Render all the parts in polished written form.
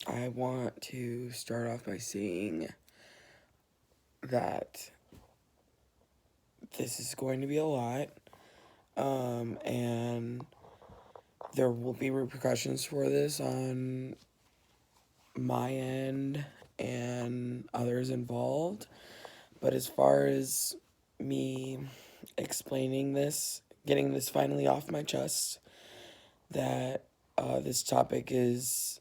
I want to start off by saying that this is going to be a lot, and there will be repercussions for this on my end and others involved. But as far as me explaining this, getting this finally off my chest, that this topic is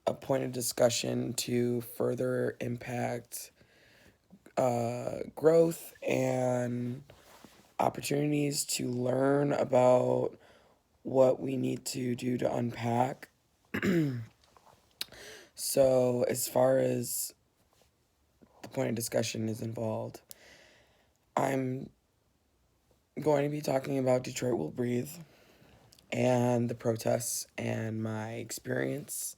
a point of discussion to further impact growth and opportunities to learn about what we need to do to unpack. So, as far as the point of discussion is involved, I'm going to be talking about Detroit Will Breathe and the protests and my experience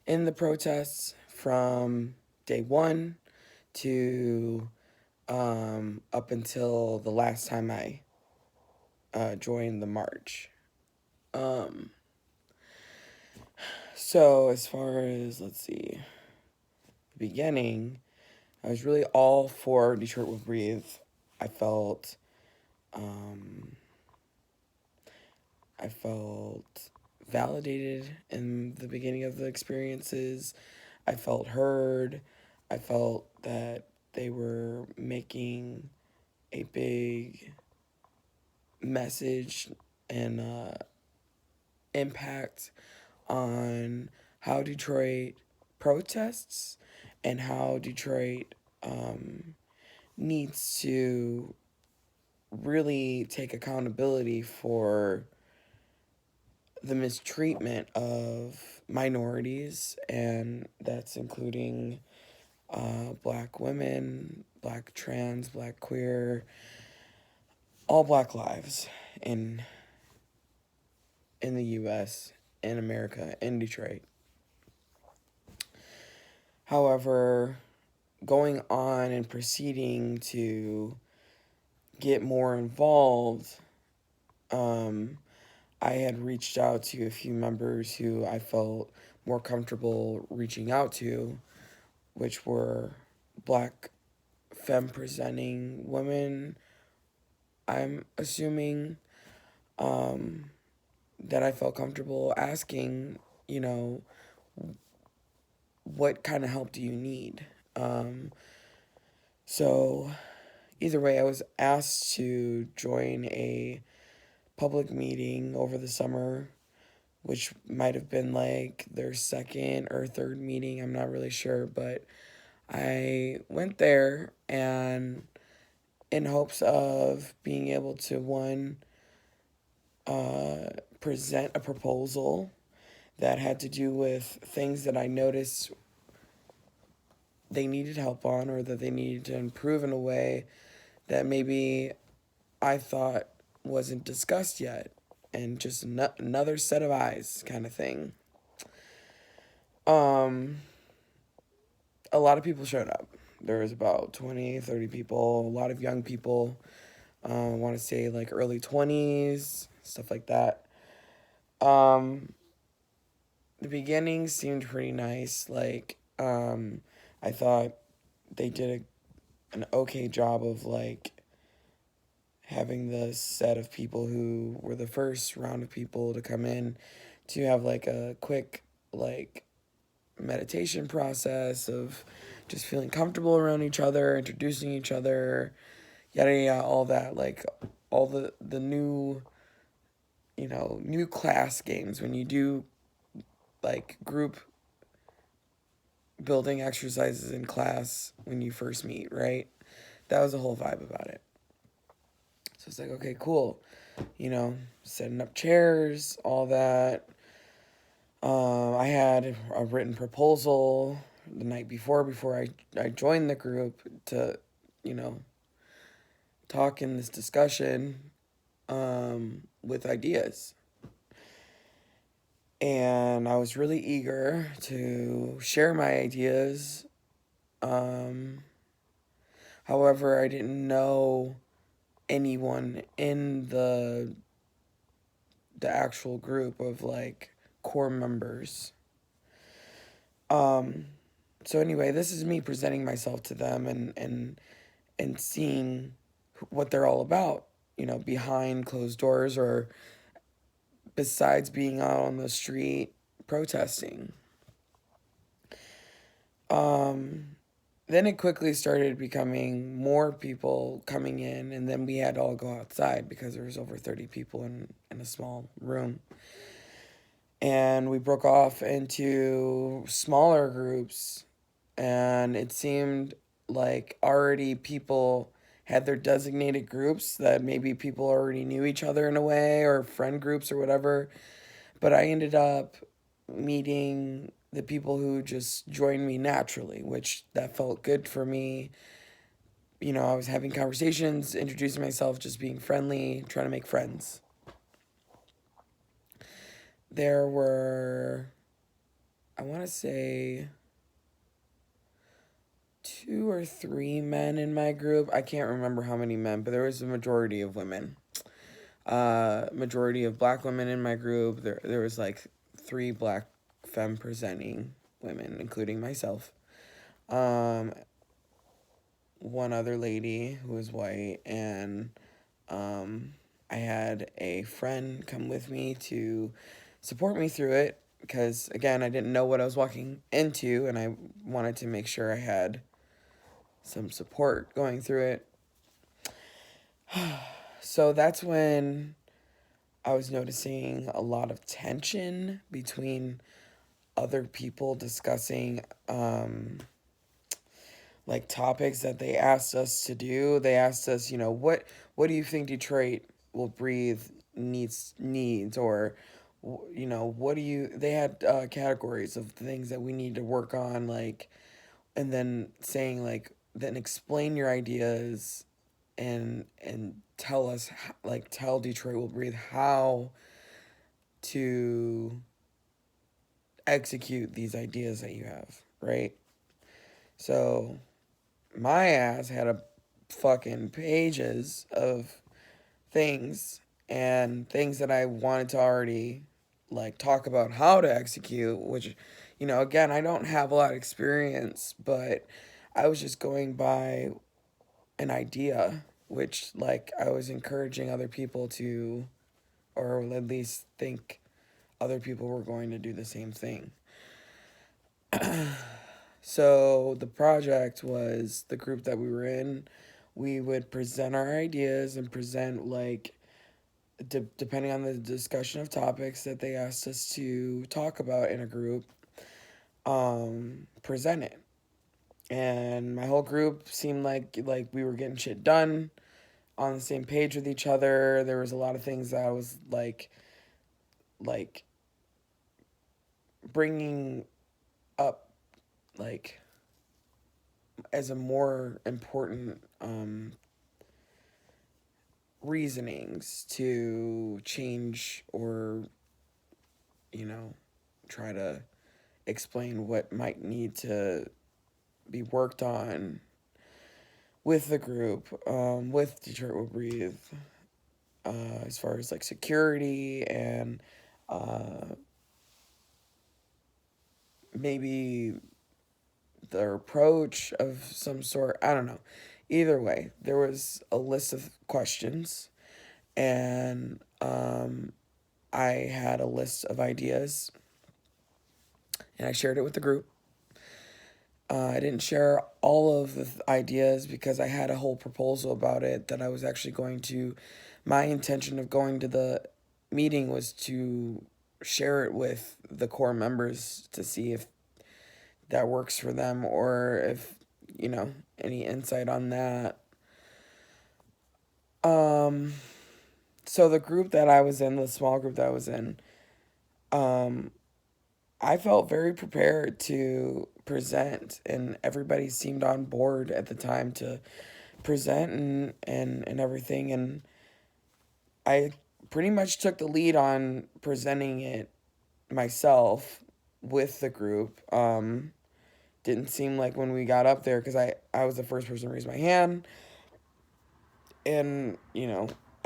in the protests from day one to up until the last time I joined the march. So as far as, let's see, the beginning, I was really all for Detroit Will Breathe. I felt validated in the beginning of the experiences. I felt heard. I felt that they were making a big message and impact on how Detroit protests and how Detroit needs to really take accountability for the mistreatment of minorities, and that's including Black women, Black trans, Black queer, all Black lives in the U.S., in America, in Detroit. However, going on and proceeding to get more involved, I had reached out to a few members who I felt more comfortable reaching out to, which were Black Femme presenting women, I'm assuming, that I felt comfortable asking, what kind of help do you need? So either way, I was asked to join a public meeting over the summer, which might have been like their second or third meeting. I'm not really sure, but I went there and in hopes of being able to, one, present a proposal that had to do with things that I noticed they needed help on, or that they needed to improve in a way that maybe I thought wasn't discussed yet, and just another set of eyes kind of thing. A lot of people showed up. There was about 20, 30 people, a lot of young people. I want to say like early 20s, stuff like that. The beginning seemed pretty nice. Like, I thought they did an okay job of like having the set of people who were the first round of people to come in to have like a quick like meditation process of just feeling comfortable around each other, introducing each other, yada yada, all that, like all the new, new class games when you do like group building exercises in class when you first meet, right? That was the whole vibe about it. So it's like, okay, cool. Setting up chairs, all that. I had a written proposal the night before I joined the group to, talk in this discussion with ideas. And I was really eager to share my ideas. However, I didn't know anyone in the the actual group of like core members. So anyway, this is me presenting myself to them and seeing what they're all about, behind closed doors or besides being out on the street protesting. Then it quickly started becoming more people coming in, and then we had to all go outside because there was over 30 people in a small room. And we broke off into smaller groups, and it seemed like already people had their designated groups that maybe people already knew each other in a way, or friend groups or whatever. But I ended up meeting the people who just joined me naturally, which that felt good for me. I was having conversations, introducing myself, just being friendly, trying to make friends. There were, I want to say, 2 or 3 men in my group. I can't remember how many men, but there was a majority of women. Majority of Black women in my group. There was like 3 Black Femme presenting women, including myself. One other lady who was white, and I had a friend come with me to support me through it because, again, I didn't know what I was walking into, and I wanted to make sure I had some support going through it. So that's when I was noticing a lot of tension between other people discussing like topics that they asked us to do. They asked us, what do you think Detroit will breathe needs, or what do you, they had categories of things that we need to work on, like, and then saying like, then explain your ideas and tell us, like, tell Detroit will breathe how to execute these ideas that you have, right? So my ass had a fucking pages of things and things that I wanted to already like talk about how to execute, which, again, I don't have a lot of experience, but I was just going by an idea, which like I was encouraging other people to, or at least think other people were going to do the same thing. So the project was the group that we were in. We would present our ideas and present like, depending on the discussion of topics that they asked us to talk about in a group, present it. And my whole group seemed like we were getting shit done, on the same page with each other. There was a lot of things that I was like bringing up, like, as a more important reasonings to change or try to explain what might need to be worked on with the group, with Detroit Will Breathe, as far as like security and maybe their approach of some sort. I don't know. Either way, there was a list of questions, and I had a list of ideas, and I shared it with the group. I didn't share all of the ideas because I had a whole proposal about it that I was actually going to. My intention of going to the meeting was to share it with the core members to see if that works for them, or if, any insight on that. So the group that I was in, the small group that I was in, I felt very prepared to present, and everybody seemed on board at the time to present and everything. And I pretty much took the lead on presenting it myself with the group. Didn't seem like when we got up there, because I was the first person to raise my hand, and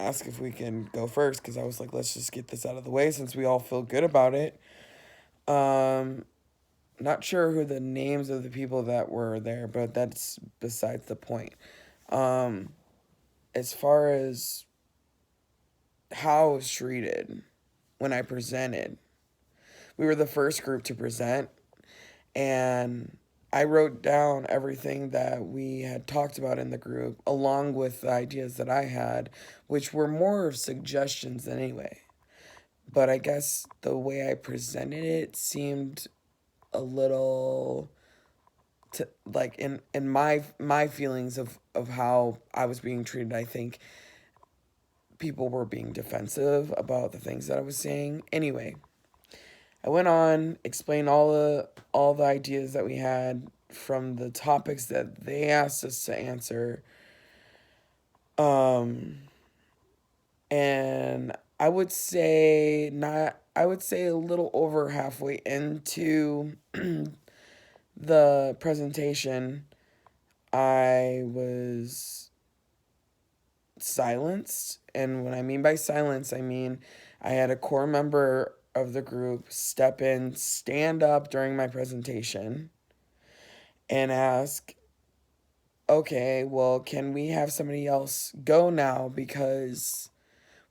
ask if we can go first, because I was like, let's just get this out of the way since we all feel good about it. Not sure who the names of the people that were there, but that's besides the point. As far as how I was treated when I presented, we were the first group to present, and I wrote down everything that we had talked about in the group, along with the ideas that I had, which were more suggestions anyway. But I guess the way I presented it seemed a little like in my feelings of how I was being treated. I think people were being defensive about the things that I was saying. Anyway, I went on, explained all the ideas that we had from the topics that they asked us to answer. And I would say a little over halfway into the presentation, I was silenced. And what I mean by silence, I mean I had a core member of the group step in, stand up during my presentation, and ask, okay, well, can we have somebody else go now, because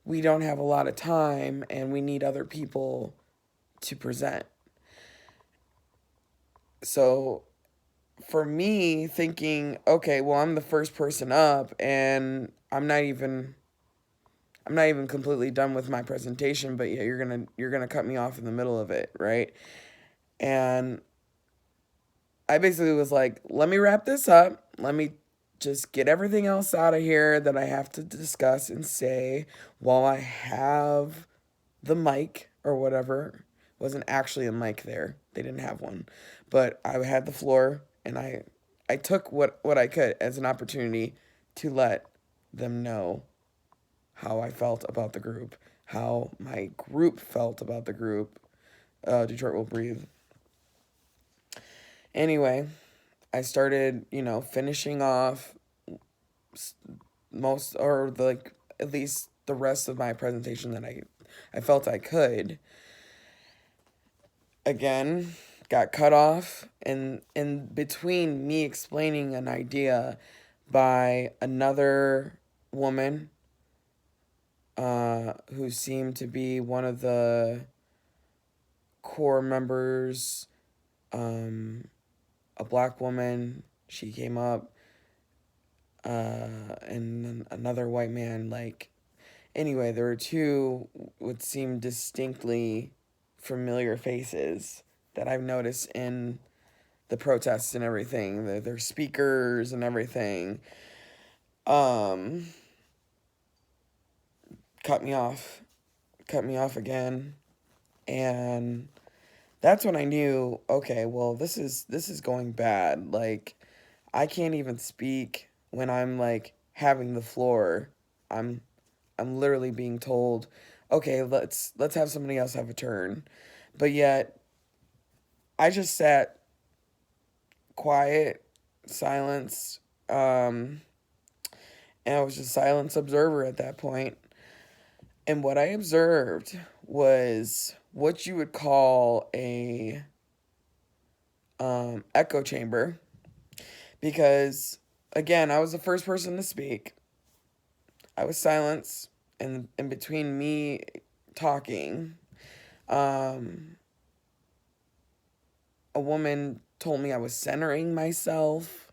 we don't have a lot of time and we need other people to present. So for me, thinking, okay, well, I'm the first person up and I'm not even completely done with my presentation, but yeah, you're gonna cut me off in the middle of it, right? And I basically was like, let me wrap this up. Let me just get everything else out of here that I have to discuss and say while I have the mic or whatever. Wasn't actually a mic there. They didn't have one. But I had the floor, and I took what I could as an opportunity to let them know how I felt about the group, how my group felt about the group. Detroit Will Breathe. Anyway, I started, finishing off most, or like at least the rest of my presentation that I felt I could. Again, got cut off, and in between me explaining an idea by another woman who seemed to be one of the core members, a black woman. She came up, and another white man. Anyway, there were two what seemed distinctly familiar faces that I've noticed in the protests and everything. Their speakers and everything. Cut me off again, and that's when I knew, okay, well, this is going bad. Like, I can't even speak when I'm like having the floor. I'm literally being told, okay, let's have somebody else have a turn. But yet I just sat quiet, silence, and I was just silence observer at that point. And what I observed was what you would call a echo chamber, because again, I was the first person to speak. I was silenced, and in between me talking, a woman told me I was centering myself.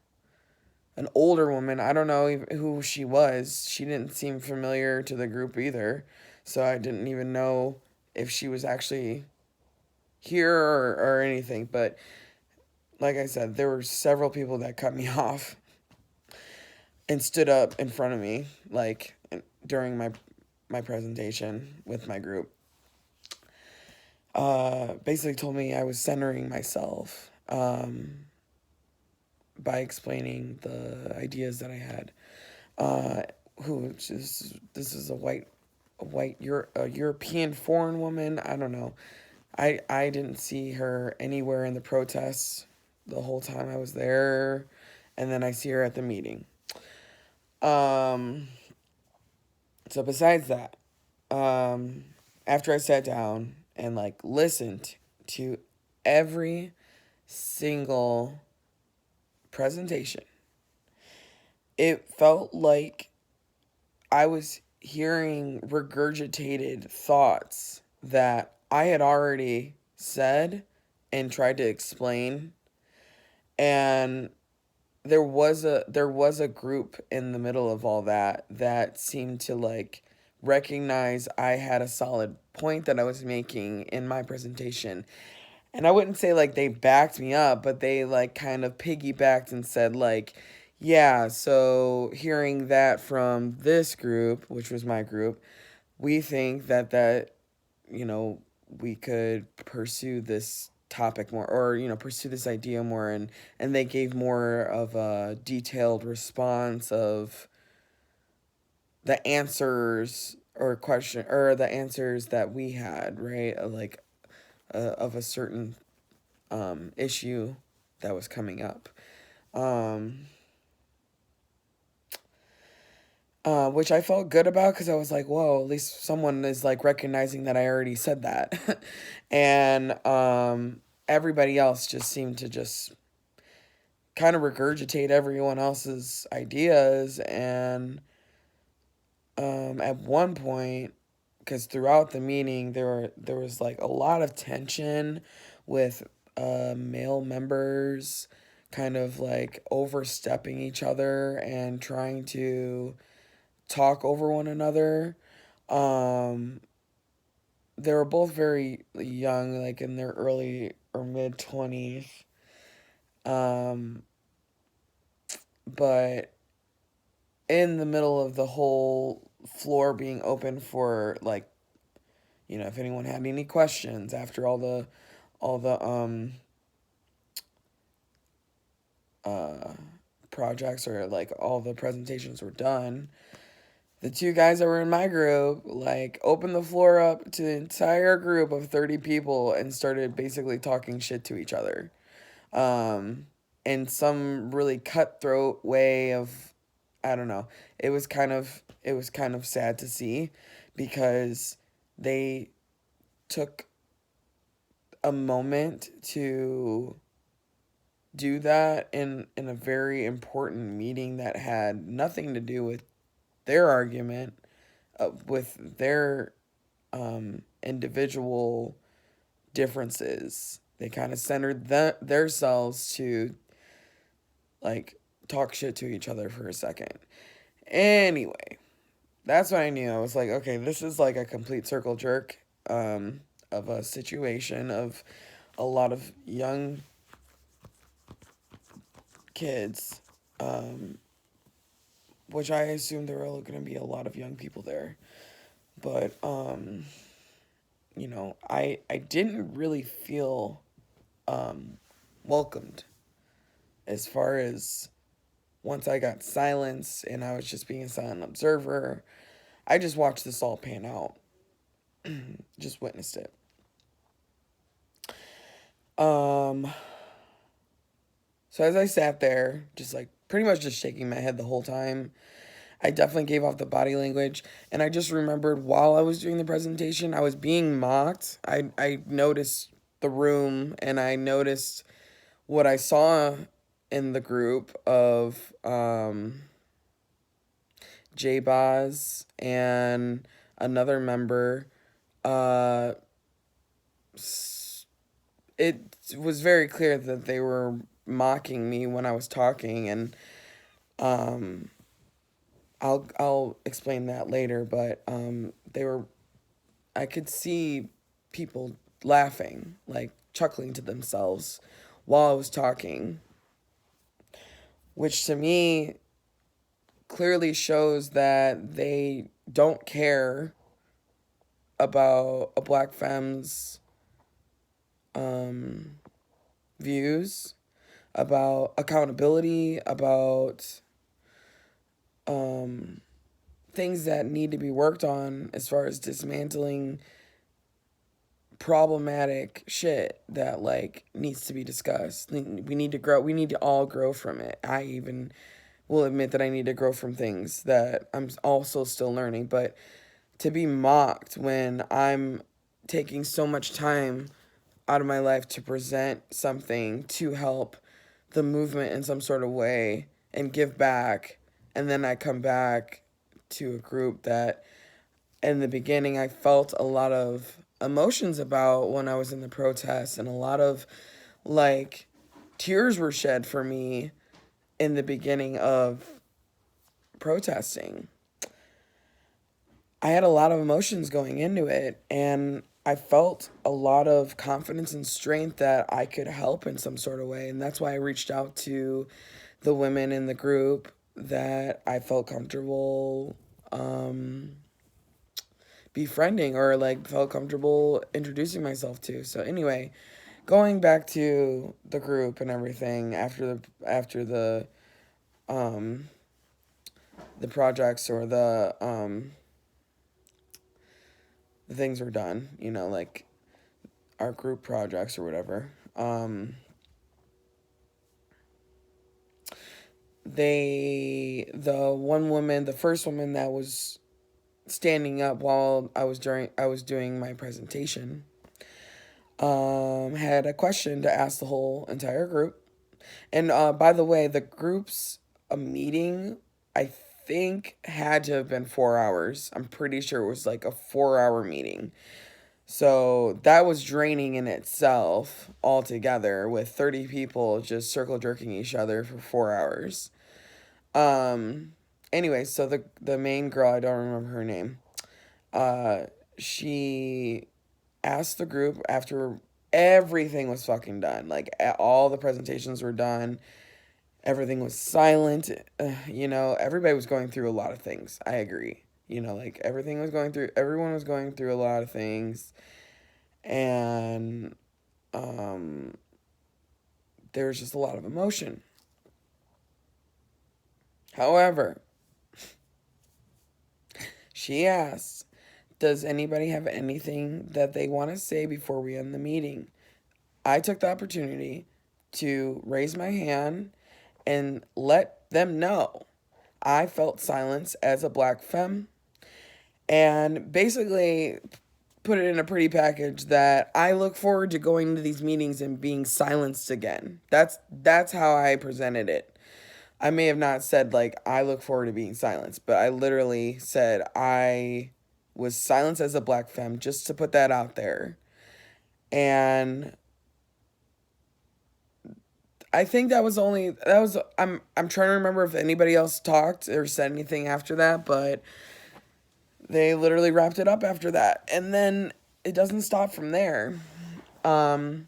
An older woman, I don't know who she was. She didn't seem familiar to the group either, so I didn't even know if she was actually here or anything. But like I said, there were several people that cut me off and stood up in front of me, like, during my presentation with my group. Basically told me I was centering myself by explaining the ideas that I had. This is a European foreign woman. I don't know. I didn't see her anywhere in the protests the whole time I was there, and then I see her at the meeting. So besides that, after I sat down and like listened to every single presentation, it felt like I was hearing regurgitated thoughts that I had already said and tried to explain. And there was a group in the middle of all that seemed to like recognize I had a solid point that I was making in my presentation. And I wouldn't say like they backed me up, but they like kind of piggybacked and said like, yeah, so hearing that from this group, which was my group, we think that you know, we could pursue this topic more, or pursue this idea more. And they gave more of a detailed response of the answers or question, or the answers that we had, right, like of a certain issue that was coming up, which I felt good about, because I was like, whoa, at least someone is like recognizing that I already said that. And everybody else just seemed to just kind of regurgitate everyone else's ideas. And at one point, because throughout the meeting there was like a lot of tension with male members kind of like overstepping each other and trying to talk over one another. Um, they were both very young, like in their early or mid 20s. Um, but in the middle of the whole floor being open for like, if anyone had any questions after all the uh projects, or like all the presentations were done, the two guys that were in my group like opened the floor up to the entire group of 30 people and started basically talking shit to each other. Um in some really cutthroat way of, I don't know. It was kind of sad to see, because they took a moment to do that in a very important meeting that had nothing to do with their argument, with their individual differences. They kind of centered their selves to like talk shit to each other for a second. Anyway, that's when I knew. I was like, okay, this is like a complete circle jerk of a situation of a lot of young kids, which I assumed there were going to be a lot of young people there. But, I didn't really feel welcomed, as far as once I got silence and I was just being a silent observer. I just watched this all pan out, just witnessed it. So as I sat there, just like pretty much just shaking my head the whole time, I definitely gave off the body language. And I just remembered while I was doing the presentation, I was being mocked. I noticed the room, and I noticed what I saw in the group of J-Boz and another member. It was very clear that they were mocking me when I was talking, and I'll explain that later. But I could see people laughing, like chuckling to themselves while I was talking, which to me clearly shows that they don't care about a Black femme's views, about accountability, about things that need to be worked on as far as dismantling problematic shit that like needs to be discussed. We need to grow. We need to all grow from it. I even will admit that I need to grow from things that I'm also still learning. But to be mocked when I'm taking so much time out of my life to present something to help the movement in some sort of way and give back, and then I come back to a group that in the beginning I felt a lot of emotions about when I was in the protests, and a lot of like tears were shed for me in the beginning of protesting. I had a lot of emotions going into it, and I felt a lot of confidence and strength that I could help in some sort of way. And that's why I reached out to the women in the group that I felt comfortable befriending, or like felt comfortable introducing myself to. So anyway, going back to the group and everything after the projects or the things were done, you know, like our group projects or whatever. The first woman that was standing up while I was doing my presentation, had a question to ask the whole entire group. And by the way, the group's a meeting, I think, had to have been 4 hours. I'm pretty sure it was like a 4-hour meeting. So that was draining in itself altogether, with 30 people just circle jerking each other for 4 hours. Anyway, so the main girl, I don't remember her name, she asked the group after everything was fucking done, like all the presentations were done, everything was silent, everybody was going through a lot of things. I agree. Like everyone was going through a lot of things, and there was just a lot of emotion. However, she asked, does anybody have anything that they want to say before we end the meeting? I took the opportunity to raise my hand and let them know I felt silence as a Black femme, and basically put it in a pretty package that I look forward to going to these meetings and being silenced again. That's how I presented it. I may have not said, like, I look forward to being silenced, but I literally said I was silenced as a Black femme, just to put that out there. And I think I'm trying to remember if anybody else talked or said anything after that, but they literally wrapped it up after that. And then it doesn't stop from there. I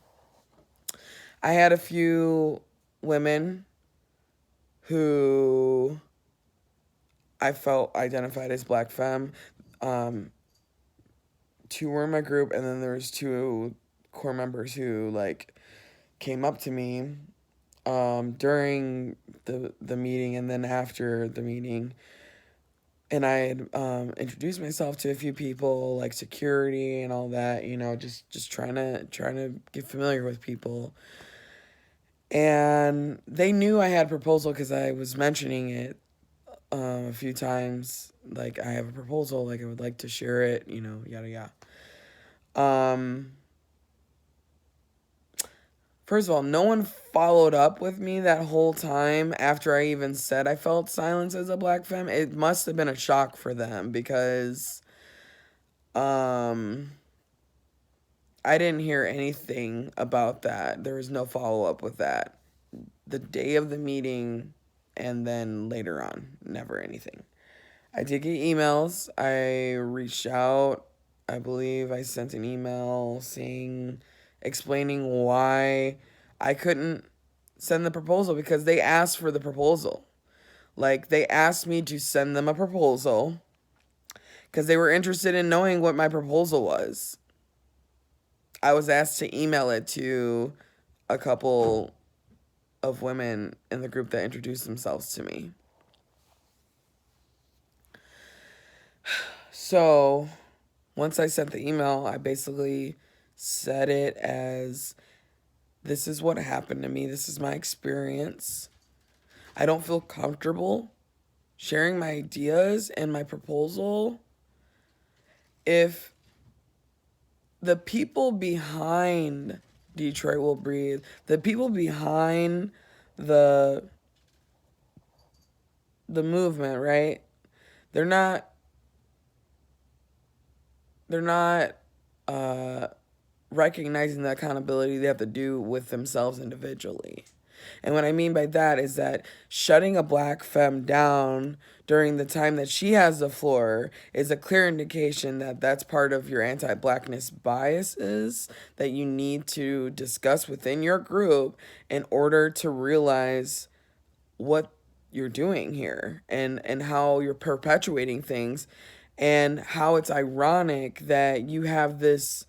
had a few women who I felt identified as Black femme. 2 were in my group, and then there was 2 core members who like came up to me during the meeting and then after the meeting, and I had introduced myself to a few people, like security and all that, just trying to get familiar with people. And they knew I had a proposal because I was mentioning it a few times. Like, I have a proposal, like I would like to share it, yada yada. First of all, no one followed up with me that whole time after I even said I felt silence as a Black femme. It must have been a shock for them because I didn't hear anything about that. There was no follow-up with that. The day of the meeting and then later on, never anything. I did get emails. I reached out. I believe I sent an email explaining why I couldn't send the proposal, because they asked for the proposal. Like, they asked me to send them a proposal because they were interested in knowing what my proposal was. I was asked to email it to a couple of women in the group that introduced themselves to me. So, once I sent the email, I basically said it as, this is what happened to me. This is my experience. I don't feel comfortable sharing my ideas and my proposal if the people behind Detroit Will Breathe, the people behind the movement, right? They're not recognizing the accountability they have to do with themselves individually. And what I mean by that is that shutting a Black femme down during the time that she has the floor is a clear indication that that's part of your anti-Blackness biases that you need to discuss within your group in order to realize what you're doing here and how you're perpetuating things and how it's ironic that you have this,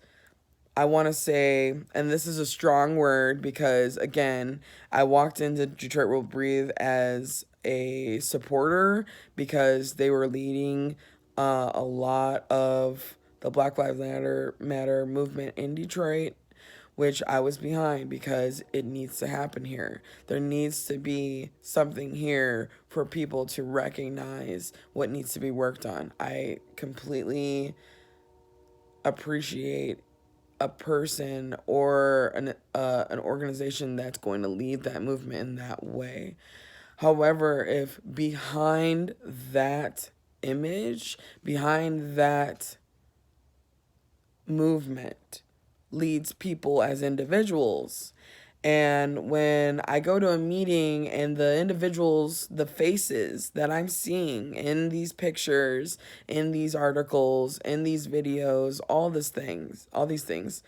I want to say, and this is a strong word because, again, I walked into Detroit Will Breathe as a supporter because they were leading a lot of the Black Lives Matter movement in Detroit, which I was behind because it needs to happen here. There needs to be something here for people to recognize what needs to be worked on. I completely appreciate a person or an organization that's going to lead that movement in that way. However, if behind that image, behind that movement leads people as individuals, and when I go to a meeting and the individuals, the faces that I'm seeing in these pictures, in these articles, in these videos, all these things,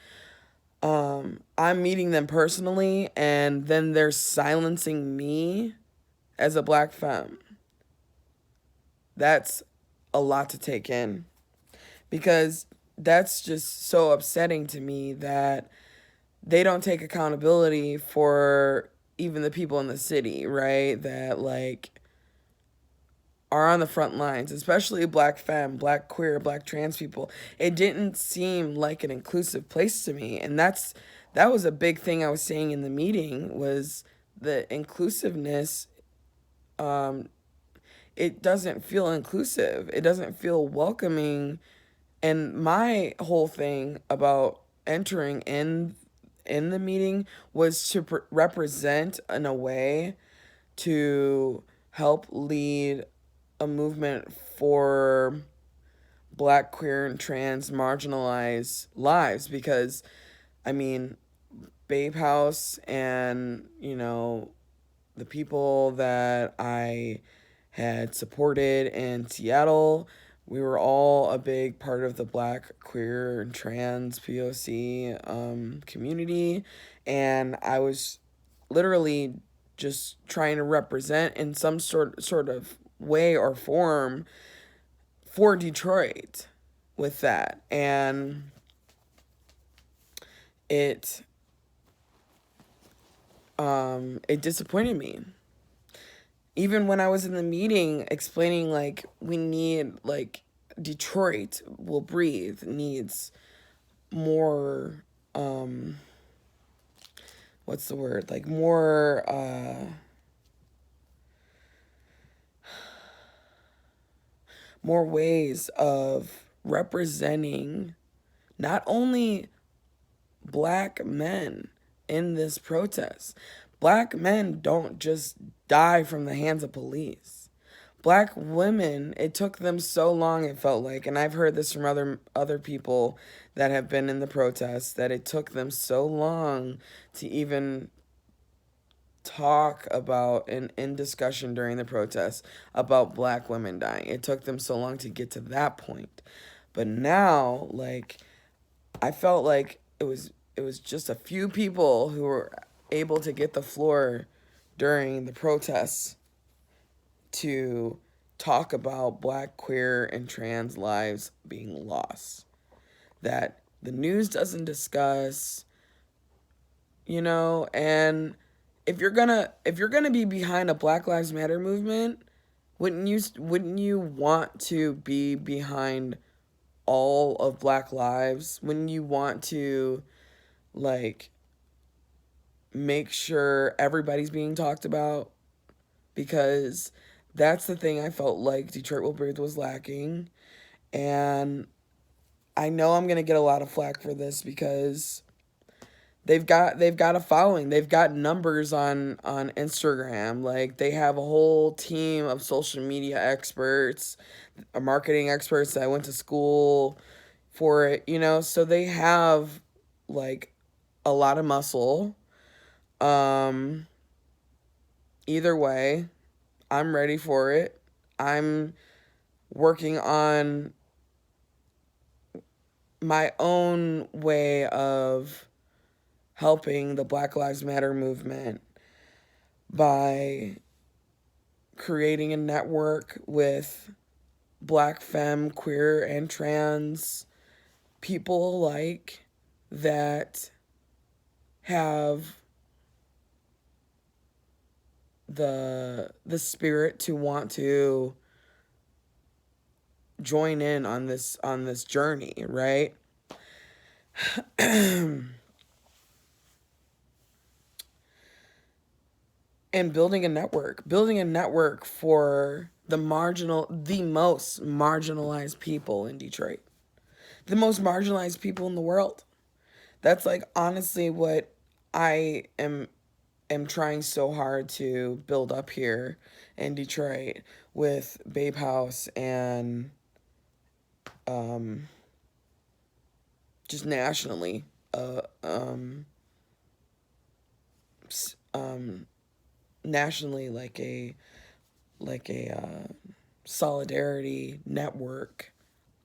I'm meeting them personally, and then they're silencing me as a Black femme. That's a lot to take in, because that's just so upsetting to me that they don't take accountability for even the people in the city, right? That like are on the front lines, especially Black femme, Black queer, Black trans people. It didn't seem like an inclusive place to me. And that was a big thing I was saying in the meeting, was the inclusiveness. It doesn't feel inclusive. It doesn't feel welcoming. And my whole thing about entering in the meeting was to represent in a way to help lead a movement for Black, queer, and trans marginalized lives. Because, I mean, Babe House and, the people that I had supported in Seattle, we were all a big part of the Black, queer, and trans POC community, and I was literally just trying to represent in some sort of way or form for Detroit with that, and it disappointed me. Even when I was in the meeting explaining, like, we need, like, Detroit Will Breathe needs more, what's the word? Like, more, more ways of representing not only Black men in this protest. Black men don't just die from the hands of police. Black women, it took them so long, it felt like, and I've heard this from other people that have been in the protests, that it took them so long to even talk about in discussion during the protests about Black women dying. It took them so long to get to that point. But now, like, I felt like it was just a few people who were able to get the floor during the protests to talk about Black, queer, and trans lives being lost, that the news doesn't discuss, and if you're gonna be behind a Black Lives Matter movement, wouldn't you want to be behind all of Black lives? Wouldn't you want to, like, make sure everybody's being talked about? because that's the thing I felt like Detroit Will Breathe was lacking. And I know I'm going to get a lot of flack for this because they've got a following. They've got numbers on Instagram. Like, they have a whole team of social media experts, marketing experts that went to school for it, you know, so they have like a lot of muscle. Either way, I'm ready for it. I'm working on my own way of helping the Black Lives Matter movement by creating a network with Black Femme, queer, and trans people alike that have the spirit to want to join in on this journey, right? And building a network for the most marginalized people in Detroit, the most marginalized people in the world. That's like honestly what I am trying so hard to build up here in Detroit with Babe House and just nationally, nationally, like a solidarity network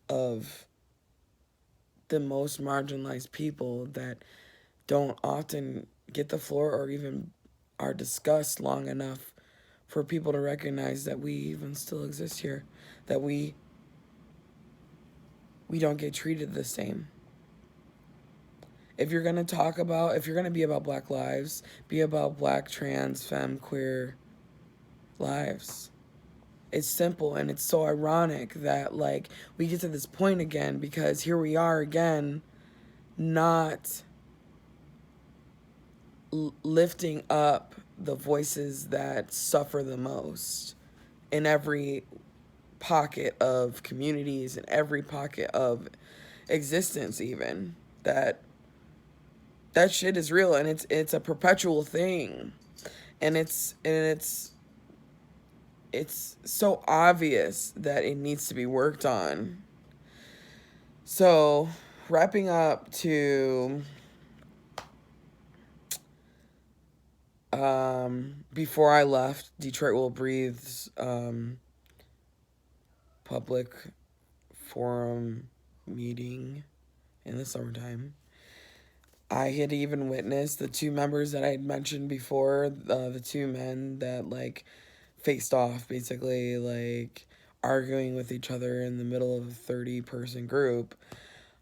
of the most marginalized people that don't often get the floor or even are discussed long enough for people to recognize that we even still exist here, that we don't get treated the same. If you're going to be about Black lives, be about Black, trans, femme, queer lives. It's simple, and it's so ironic that, like, we get to this point again because here we are again, not lifting up the voices that suffer the most in every pocket of communities, in every pocket of existence, even. That shit is real, and it's a perpetual thing, and it's so obvious that it needs to be worked on. So, wrapping up to before I left Detroit Will Breathe's public forum meeting in the summertime, I had even witnessed the two members that I had mentioned before, the two men that, like, faced off, basically, like, arguing with each other in the middle of a 30-person group.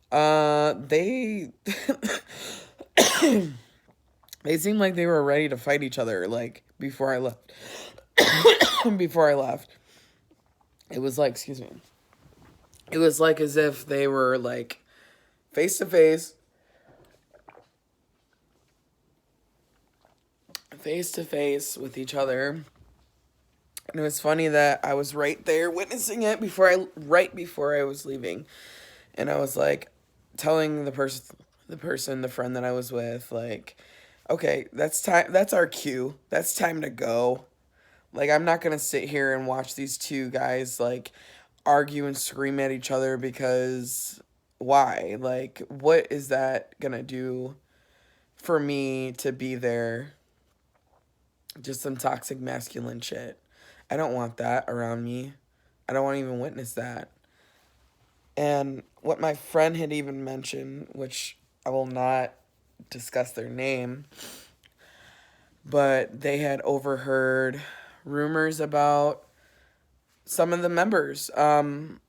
They they seemed like they were ready to fight each other, like, before I left. Before I left. It was like, excuse me. It was like as if they were, like, face to face with each other. And it was funny that I was right there witnessing it right before I was leaving. And I was like telling the friend that I was with, like, okay, that's our cue. That's time to go. Like, I'm not going to sit here and watch these two guys, like, argue and scream at each other because why? Like, what is that going to do for me to be there? Just some toxic masculine shit. I don't want that around me. I don't want to even witness that. And what my friend had even mentioned, which I will not discuss their name, but they had overheard rumors about some of the members, and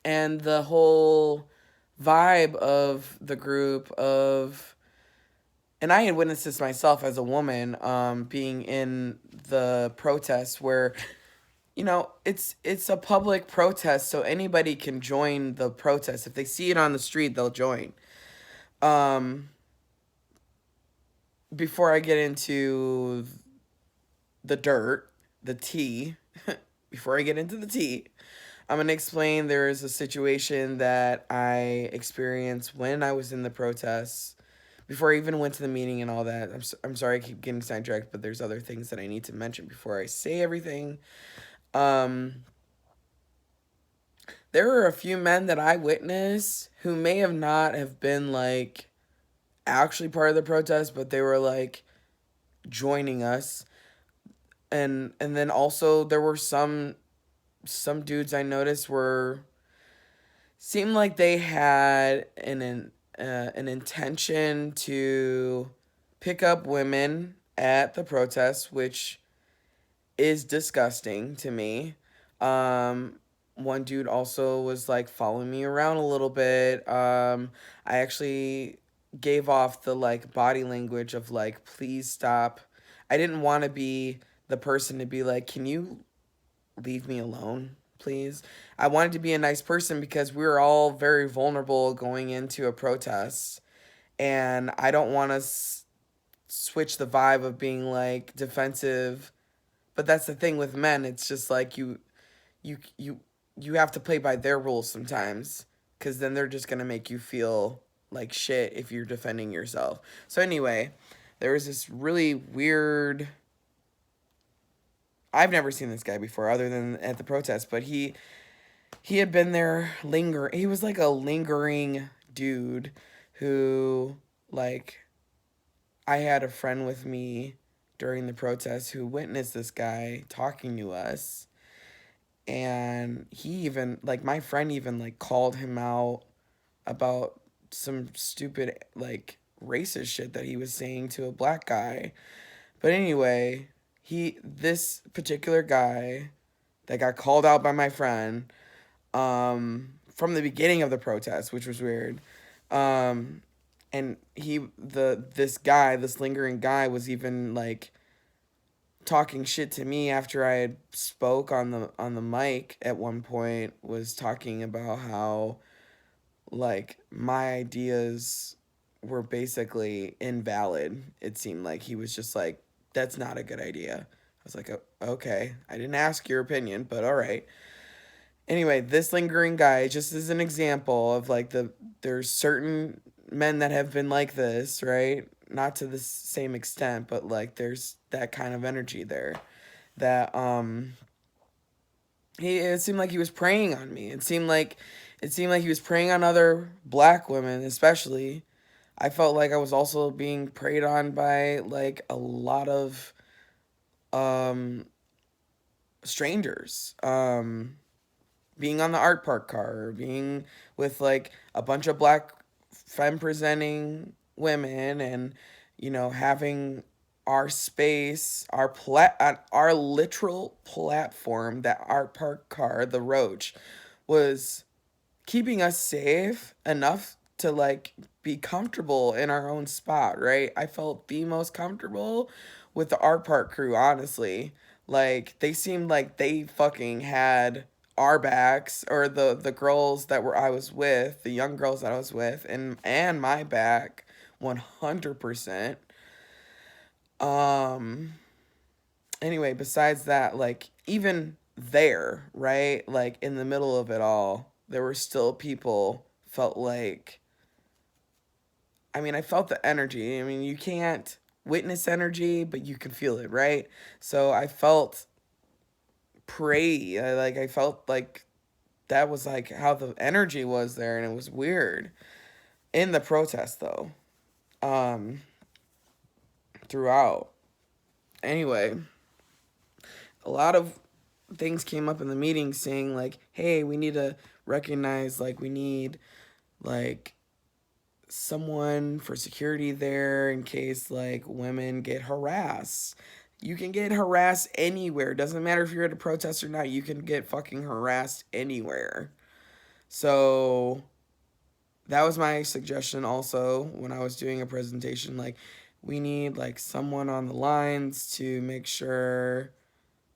the whole vibe of the group of, and I had witnessed this myself as a woman, being in the protest where, you know, it's a public protest, so anybody can join the protest. If they see it on the street, they'll join. Before I get into the dirt, the tea, before I get into the tea, I'm going to explain there is a situation that I experienced when I was in the protests, before I even went to the meeting and all that. I'm sorry I keep getting sidetracked, but there's other things that I need to mention before I say everything. There were a few men that I witnessed who may have not have been, like, actually part of the protest, but they were, like, joining us. And then also there were some dudes I noticed seemed like they had an intention to pick up women at the protests, which is disgusting to me. One dude also was, like, following me around a little bit. I actually gave off the, like, body language of, like, please stop. I didn't want to be the person to be like, can you leave me alone, please? I wanted to be a nice person because we were all very vulnerable going into a protest. And I don't want to switch the vibe of being, like, defensive. But that's the thing with men. It's just like you have to play by their rules sometimes, because then they're just going to make you feel like shit if you're defending yourself. So anyway, there was this really weird... I've never seen this guy before other than at the protest, but he had been there lingering. He was like a lingering dude who, like, I had a friend with me during the protest who witnessed this guy talking to us. And he even, like, my friend even, like, called him out about some stupid, like, racist shit that he was saying to a black guy. But anyway, this particular guy that got called out by my friend, from the beginning of the protest, which was weird, and this lingering guy was even, like, talking shit to me after I had spoke on the mic at one point, was talking about how, like, my ideas were basically invalid. It seemed like he was just like, that's not a good idea. I was like, okay, I didn't ask your opinion, but all right. Anyway, this lingering guy, just as an example of, like, there's certain men that have been like this, right? Not to the same extent, but, like, there's that kind of energy there that it seemed like he was preying on me. It seemed like he was preying on other black women, especially. I felt like I was also being preyed on by, like, a lot of strangers. Being on the art park car, being with, like, a bunch of Black Femme presenting women, and, you know, having our space, our literal platform, that art park car, the Roach, was keeping us safe enough to, like, be comfortable in our own spot, right? I felt the most comfortable with the art park crew, honestly. Like, they seemed like they fucking had our backs, or the girls that I was with, the young girls that I was with, and my back 100%. Anyway, besides that, like, even there, right? Like, in the middle of it all, there were still people felt like, I mean, I felt the energy. I mean, you can't witness energy, but you can feel it, right? So I felt I felt like that was, like, how the energy was there, and it was weird. In the protest, though, throughout. Anyway, a lot of things came up in the meeting saying, like, hey, we need to recognize, like, we need, like, someone for security there in case, like, women get harassed. You can get harassed anywhere. Doesn't matter if you're at a protest or not. You can get fucking harassed anywhere. So that was my suggestion also when I was doing a presentation. Like, we need, like, someone on the lines to make sure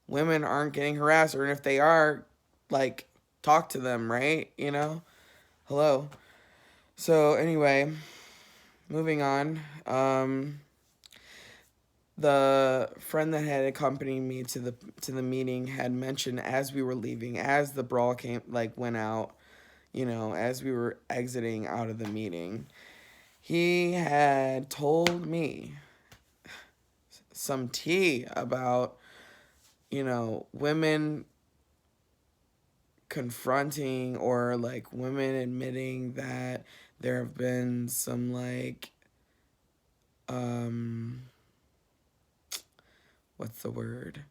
women aren't getting harassed, or if they are, like, talk to them, right? You know? Hello. So anyway, moving on. the friend that had accompanied me to the meeting had mentioned as we were leaving, as the brawl went out, as we were exiting out of the meeting, he had told me some tea about, women confronting, or women admitting that there have been some what's the word?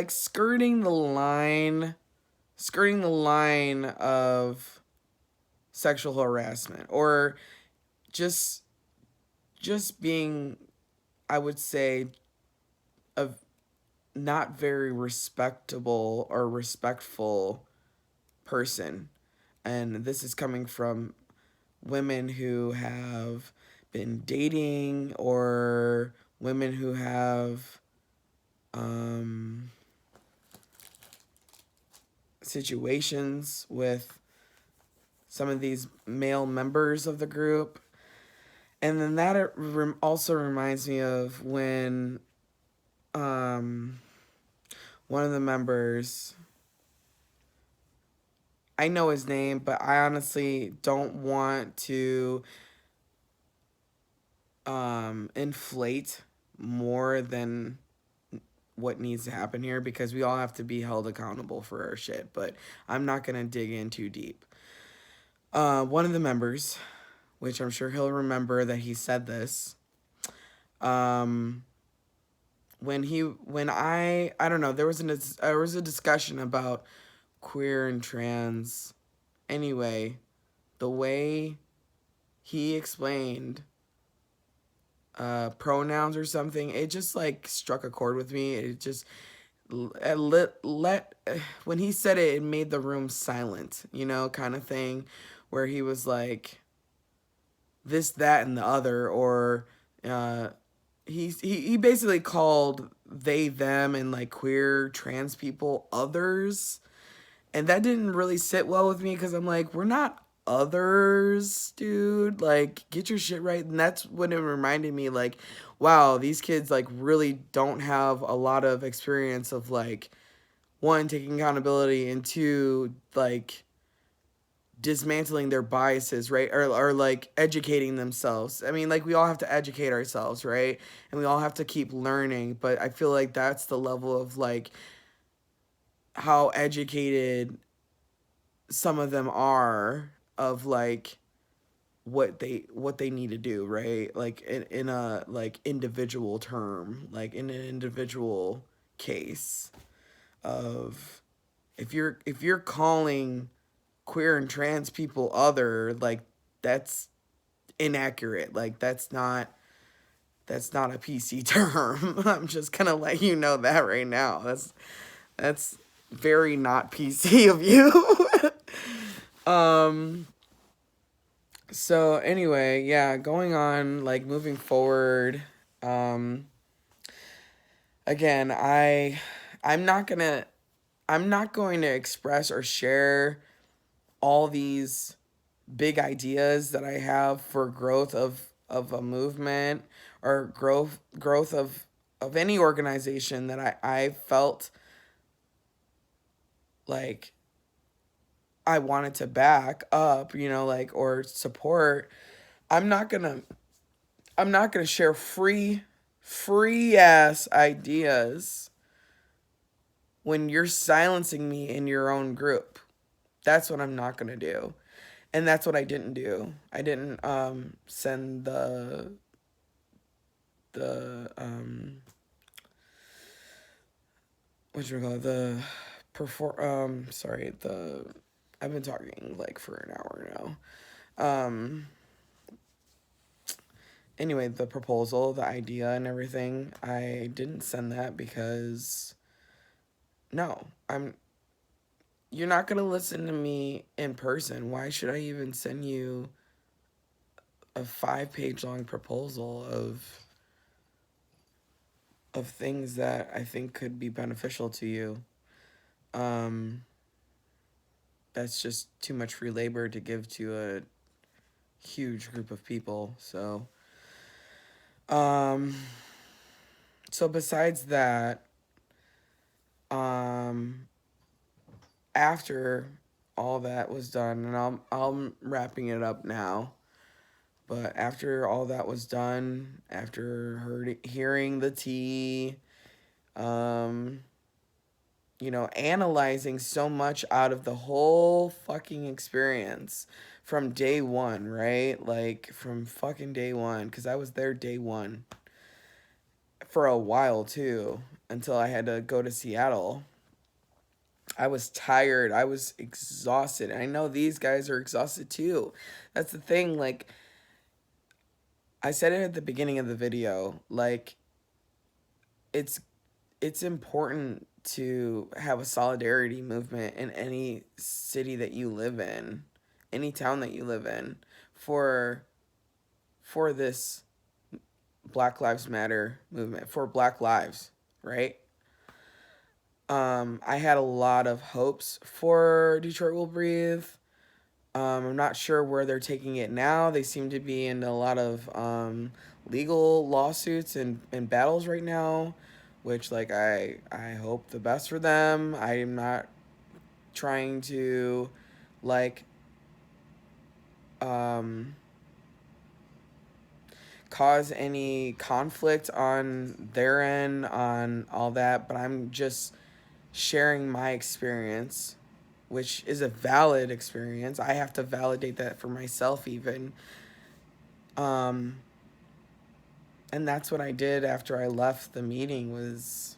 Skirting the line of sexual harassment, or just being, I would say, a not very respectable or respectful person. And this is coming from women who have been dating, or women who have situations with some of these male members of the group. And then that also reminds me of when one of the members, I know his name, but I honestly don't want to inflate more than what needs to happen here, because we all have to be held accountable for our shit, but I'm not going to dig in too deep. One of the members, which I'm sure he'll remember that he said this, when I don't know, there was a discussion about queer and trans. Anyway, the way he explained pronouns or something, it just struck a chord with me. It just when he said it, it made the room silent, kind of thing, where he was like this, that, and the other, or he basically called they, them, and queer trans people others. And that didn't really sit well with me, because I'm like, we're not others, dude. Get your shit right. And that's when it reminded me, wow, these kids, really don't have a lot of experience of, one, taking accountability, and two, dismantling their biases, right? Or educating themselves. I mean, we all have to educate ourselves, right? And we all have to keep learning. But I feel like that's the level of, how educated some of them are of what they need to do, right? In a individual term, in an individual case of, if you're calling queer and trans people other, that's inaccurate. That's not a PC term. I'm just gonna let you know that right now. That's very not PC of you. So anyway, yeah, going on, moving forward, again, I'm not going to express or share all these big ideas that I have for growth of a movement, or growth of any organization that I felt like I wanted to back up, or support. I'm not gonna share free ass ideas when you're silencing me in your own group. That's what I'm not gonna do. And that's what I didn't do. I didn't send the I've been talking for an hour now. Anyway, the proposal, the idea, and everything, I didn't send that because, no, you're not gonna listen to me in person. Why should I even send you a 5-page long proposal of things that I think could be beneficial to you? That's just too much free labor to give to a huge group of people. So, Um, so besides that, after all that was done, and I'm wrapping it up now. But after all that was done, after hearing the tea, um, analyzing so much out of the whole fucking experience from day one, right? Like, from fucking day one, because I was there day one for a while, too, until I had to go to Seattle. I was tired. I was exhausted. And I know these guys are exhausted, too. That's the thing, like, I said it at the beginning of the video, like, it's important to have a solidarity movement in any city that you live in, any town that you live in, for this Black Lives Matter movement, for Black lives, right? I had a lot of hopes for Detroit Will Breathe. I'm not sure where they're taking it now. They seem to be in a lot of legal lawsuits and battles right now, which, like, I hope the best for them. I'm not trying to, like, cause any conflict on their end, on all that, but I'm just sharing my experience, which is a valid experience. I have to validate that for myself, even. And that's what I did after I left the meeting, was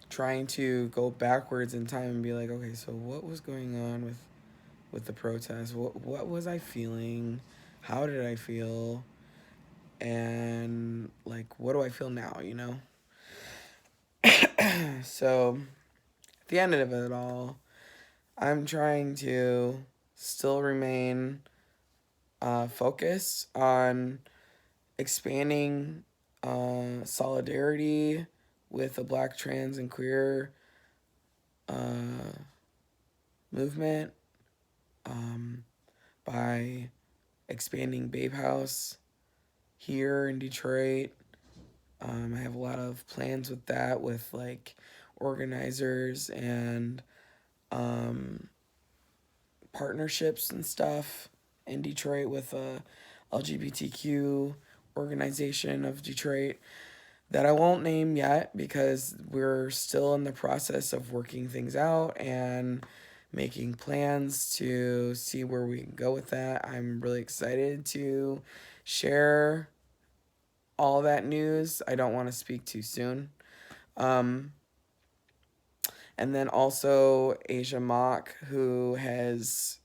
trying to go backwards in time and be like, okay, so what was going on with the protest? What was I feeling? How did I feel? And, like, what do I feel now, So, at the end of it all, I'm trying to still remain focused on expanding solidarity with the Black, trans, and queer movement by expanding Babe House here in Detroit. I have a lot of plans with that, with, like, organizers and partnerships and stuff in Detroit with a LGBTQ organization of Detroit that I won't name yet, because we're still in the process of working things out and making plans to see where we can go with that. I'm really excited to share all that news. I don't want to speak too soon. And then also Asia Mock, who has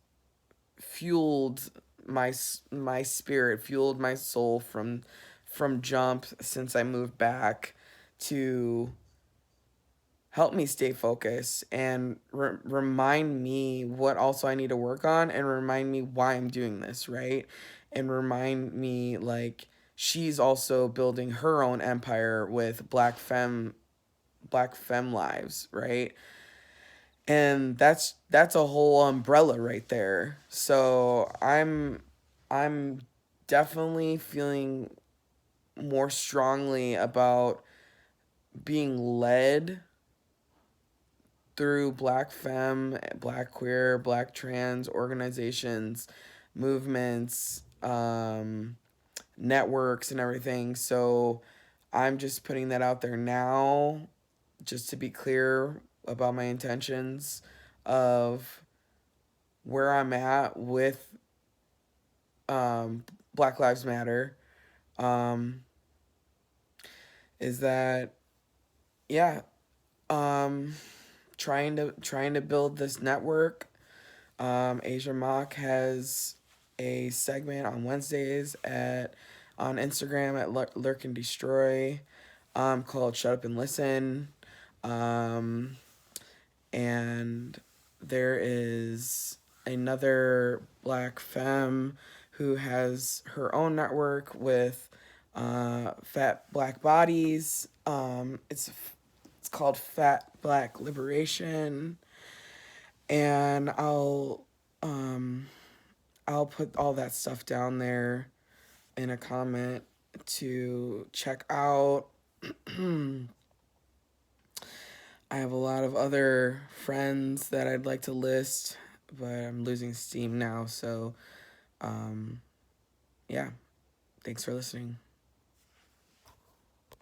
fueled my spirit, fueled my soul from jump since I moved back, to help me stay focused and remind me what also I need to work on, and remind me why I'm doing this, right? And remind me, like, she's also building her own empire with Black Femme lives, right? And that's a whole umbrella right there. So I'm definitely feeling more strongly about being led through Black Femme, Black Queer, Black Trans organizations, movements, networks, and everything. So I'm just putting that out there now, just to be clear about my intentions of where I'm at with Black Lives Matter. Is that, yeah, trying to build this network. Asia Mock has a segment on Wednesdays on Instagram at Lurk and Destroy, called Shut Up and Listen. And there is another Black Femme who has her own network with fat Black bodies. It's called Fat Black Liberation, and I'll put all that stuff down there in a comment to check out. I have a lot of other friends that I'd like to list, but I'm losing steam now. So, yeah, thanks for listening.